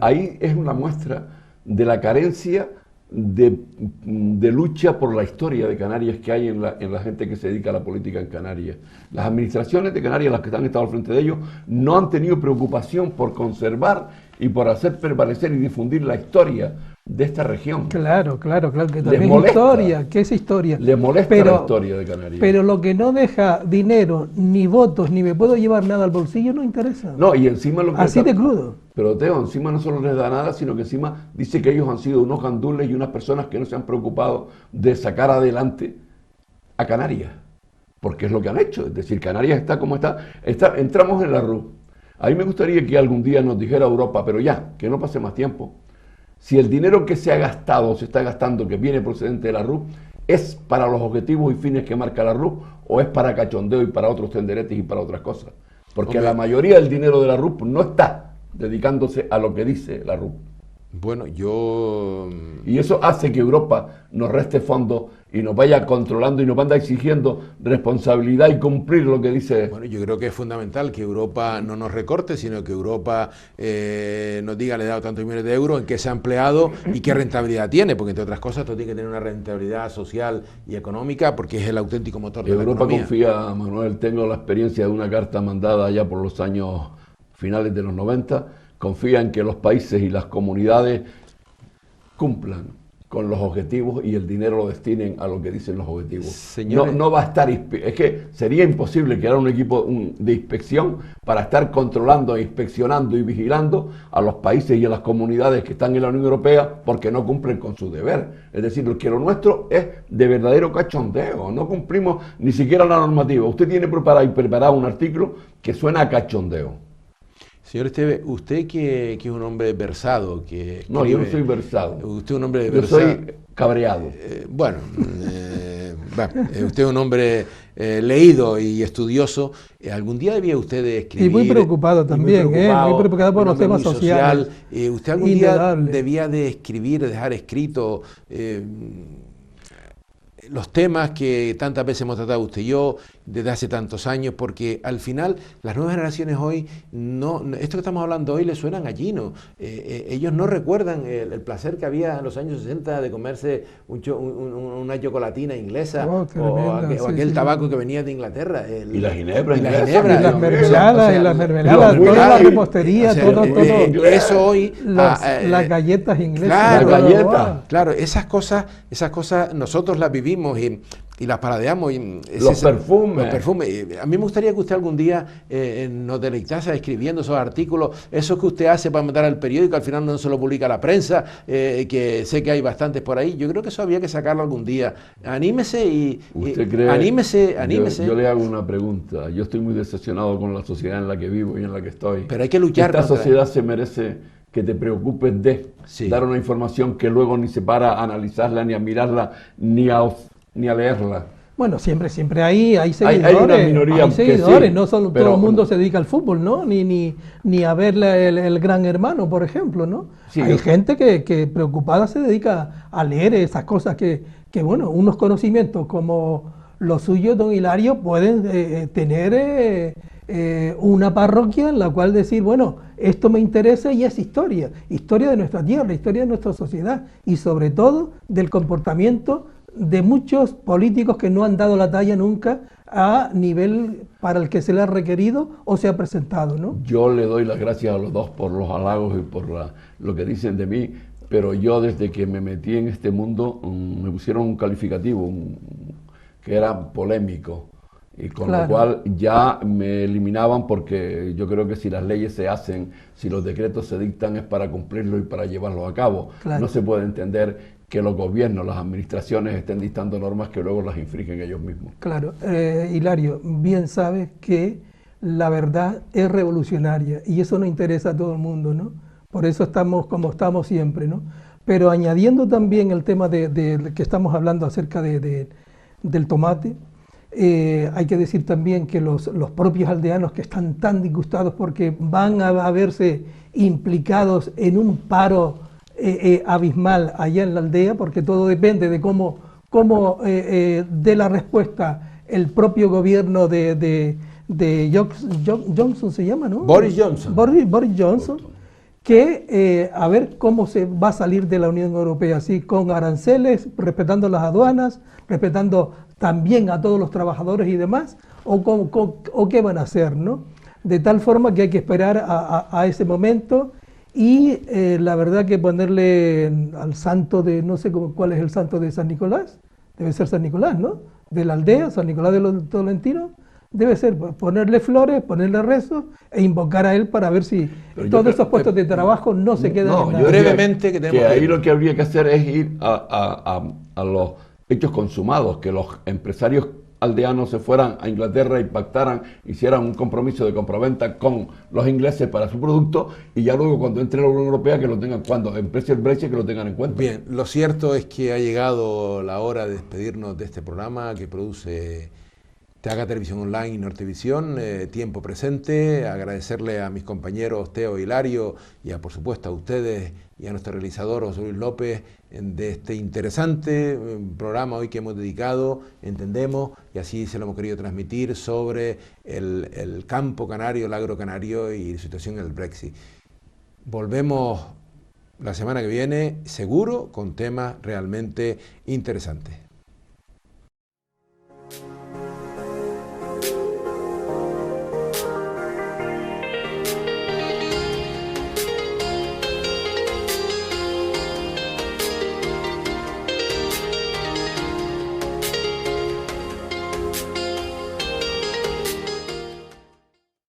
Ahí es una muestra de la carencia de lucha por la historia de Canarias que hay en la gente que se dedica a la política en Canarias. Las administraciones de Canarias, las que han estado al frente de ellos, no han tenido preocupación por conservar y por hacer prevalecer y difundir la historia de esta región. Claro, que también es historia, que es historia. Les molesta la historia de Canarias. Pero lo que no deja dinero, ni votos, ni me puedo llevar nada al bolsillo, no interesa. No, y encima lo que así de crudo. Pero Teo, encima no solo les da nada, sino que encima dice que ellos han sido unos gandules y unas personas que no se han preocupado de sacar adelante a Canarias. Porque es lo que han hecho. Es decir, Canarias está como está. Entramos en la RUP. A mí me gustaría que algún día nos dijera Europa, pero ya, que no pase más tiempo, si el dinero que se ha gastado o se está gastando, que viene procedente de la RUP, es para los objetivos y fines que marca la RUP o es para cachondeo y para otros tenderetes y para otras cosas. Porque la mayoría del dinero de la RUP no está dedicándose a lo que dice la RUP. Bueno, y eso hace que Europa nos reste fondos y nos vaya controlando y nos vaya exigiendo responsabilidad y cumplir lo que dice. Bueno, yo creo que es fundamental que Europa no nos recorte, sino que Europa nos diga, le he dado tantos millones de euros, en qué se ha empleado y qué rentabilidad tiene, porque entre otras cosas esto tiene que tener una rentabilidad social y económica, porque es el auténtico motor de la economía. Europa confía, Manuel, tengo la experiencia de una carta mandada ya por los años finales de los 90, confía en que los países y las comunidades cumplan con los objetivos y el dinero lo destinen a lo que dicen los objetivos. Señores, no va a estar, es que sería imposible crear un equipo de inspección para estar controlando, inspeccionando y vigilando a los países y a las comunidades que están en la Unión Europea porque no cumplen con su deber. Es decir, que lo nuestro es de verdadero cachondeo, no cumplimos ni siquiera la normativa. Usted tiene preparado un artículo que suena a cachondeo. Señor Esteve, usted que es un hombre versado, que... No, yo no soy versado. Usted es un hombre versado. Yo soy cabreado. Usted es un hombre leído y estudioso. Algún día debía usted escribir... Y muy preocupado también, muy preocupado por los temas sociales. Usted algún día debía de escribir, de dejar escrito... los temas que tantas veces hemos tratado usted y yo desde hace tantos años, porque al final las nuevas generaciones hoy, esto que estamos hablando hoy les suena gallino. Ellos no recuerdan el placer que había en los años 60 de comerse una chocolatina inglesa o aquel tabaco que venía de Inglaterra. Y la ginebra. Y las mermeladas, toda la repostería, todo. Eso hoy... Las galletas inglesas. Claro, esas cosas nosotros las vivimos y las paradeamos. Los perfumes. Los perfumes. A mí me gustaría que usted algún día nos deleitase escribiendo esos artículos, esos que usted hace para mandar al periódico, al final no se lo publica a la prensa, que sé que hay bastantes por ahí. Yo creo que eso había que sacarlo algún día. Anímese y... ¿Usted cree? Anímese. Yo le hago una pregunta. Yo estoy muy decepcionado con la sociedad en la que vivo y en la que estoy. Pero hay que luchar Esta contra... sociedad se merece que te preocupes de dar una información que luego ni se para a analizarla, ni a mirarla, ni a leerla. Bueno, siempre hay seguidores, hay una minoría hay seguidores, sí, no solo pero, todo el mundo se dedica al fútbol, ¿no? Ni a ver el Gran Hermano, por ejemplo, ¿no? Sí, hay gente que preocupada se dedica a leer esas cosas que bueno, unos conocimientos como los suyos, don Hilario, pueden tener una parroquia en la cual decir, bueno, esto me interesa y es historia de nuestra tierra, historia de nuestra sociedad y sobre todo del comportamiento de muchos políticos que no han dado la talla nunca a nivel para el que se le ha requerido o se ha presentado, ¿no? Yo le doy las gracias a los dos por los halagos y por lo que dicen de mí, pero yo desde que me metí en este mundo me pusieron un calificativo que era polémico, y con lo cual ya me eliminaban, porque yo creo que si las leyes se hacen, si los decretos se dictan es para cumplirlo y para llevarlo a cabo. No se puede entender que los gobiernos, las administraciones estén dictando normas que luego las infringen ellos mismos. Claro, Hilario, bien sabes que la verdad es revolucionaria y eso no interesa a todo el mundo, ¿no? Por eso estamos como estamos siempre, ¿no? Pero añadiendo también el tema de que estamos hablando acerca del tomate, hay que decir también que los propios aldeanos que están tan disgustados porque van a verse implicados en un paro abismal allá en la aldea, porque todo depende de cómo dé la respuesta el propio gobierno de Johnson, se llama, ¿no? Boris Johnson. Boris Johnson, que a ver cómo se va a salir de la Unión Europea, así con aranceles, respetando las aduanas, respetando también a todos los trabajadores y demás, o qué van a hacer, ¿no? De tal forma que hay que esperar a ese momento. Y la verdad que ponerle al santo de, no sé cuál es el santo de San Nicolás, debe ser San Nicolás, ¿no? De la aldea, San Nicolás de los Tolentinos, debe ser ponerle flores, ponerle rezos e invocar a él para ver si todos esos puestos de trabajo no se quedan en nada. Brevemente, que ahí lo que habría que hacer es ir a los hechos consumados, que los empresarios aldeanos se fueran a Inglaterra y pactaran, hicieran un compromiso de compraventa con los ingleses para su producto, y ya luego cuando entre la Unión Europea que lo tengan, cuando empiece el Brexit, que lo tengan en cuenta. Bien, lo cierto es que ha llegado la hora de despedirnos de este programa que produce TAGA Televisión Online y Nortevisión, Tiempo Presente. Agradecerle a mis compañeros Teo, Hilario y por supuesto a ustedes y a nuestro realizador José Luis López de este interesante programa hoy que hemos dedicado, entendemos, y así se lo hemos querido transmitir, sobre el campo canario, el agro canario y la situación en el Brexit. Volvemos la semana que viene, seguro, con temas realmente interesantes.